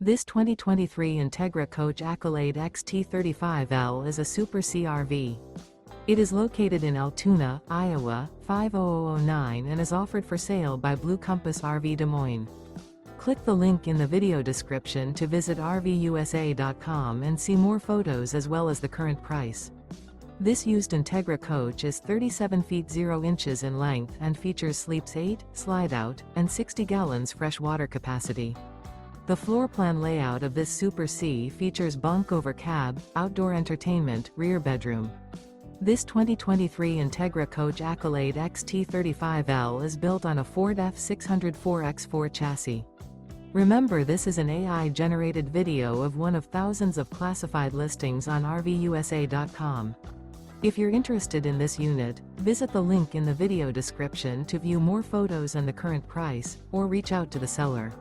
This 2023 Entegra Coach Accolade XT35L is a Super CRV. It is located in Altoona, Iowa, 50009 and is offered for sale by Blue Compass RV Des Moines. Click the link in the video description to visit RVUSA.com and see more photos as well as the current price. This used Entegra coach is 37 feet 0 inches in length and features sleeps 8, slide-out, and 60 gallons fresh water capacity. The floor plan layout of this Super C features bunk over cab, outdoor entertainment, rear bedroom. This 2023 Entegra Coach Accolade XT35L is built on a Ford F600 4x4 chassis. Remember, this is an AI-generated video of one of thousands of classified listings on RVUSA.com. If you're interested in this unit, visit the link in the video description to view more photos and the current price, or reach out to the seller.